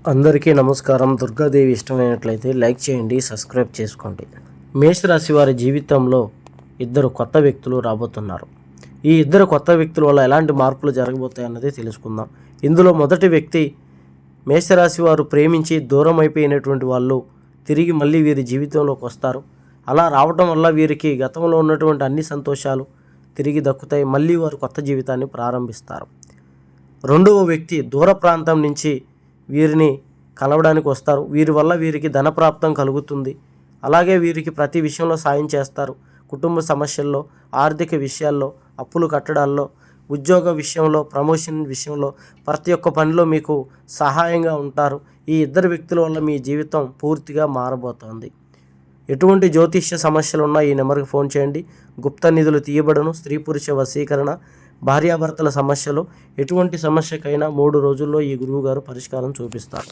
అందరికీ నమస్కారం. దుర్గాదేవి ఇష్టమైనట్లయితే లైక్ చేయండి, సబ్స్క్రైబ్ చేసుకోండి. మేషరాశి వారి జీవితంలో ఇద్దరు కొత్త వ్యక్తులు రాబోతున్నారు. ఈ ఇద్దరు కొత్త వ్యక్తుల వల్ల ఎలాంటి మార్పులు జరగబోతాయన్నది తెలుసుకుందాం. ఇందులో మొదటి వ్యక్తి మేషరాశి వారు ప్రేమించి దూరం అయిపోయినటువంటి వాళ్ళు తిరిగి మళ్ళీ వీరి జీవితంలోకి వస్తారు. అలా రావడం వల్ల వీరికి గతంలో ఉన్నటువంటి అన్ని సంతోషాలు తిరిగి దక్కుతాయి. మళ్ళీ వారు కొత్త జీవితాన్ని ప్రారంభిస్తారు. రెండవ వ్యక్తి దూర ప్రాంతం నుంచి వీరిని కలవడానికి వస్తారు. వీరి వల్ల వీరికి ధనప్రాప్తం కలుగుతుంది. అలాగే వీరికి ప్రతి విషయంలో సాయం చేస్తారు. కుటుంబ సమస్యల్లో, ఆర్థిక విషయాల్లో, అప్పులు కట్టడాల్లో, ఉద్యోగ విషయంలో, ప్రమోషన్ విషయంలో, ప్రతి ఒక్క పనిలో మీకు సహాయంగా ఉంటారు. ఈ ఇద్దరు వ్యక్తుల వల్ల మీ జీవితం పూర్తిగా మారబోతోంది. ఎటువంటి జ్యోతిష్య సమస్యలు ఉన్నా ఈ నెంబర్కి ఫోన్ చేయండి. గుప్త నిధులు తీయబడను. స్త్రీ పురుష వశీకరణ, భార్యాభర్తల సమస్యలు, ఎటువంటి సమస్యకైనా 3 రోజుల్లో ఈ గురువుగారు పరిష్కారం చూపిస్తారు.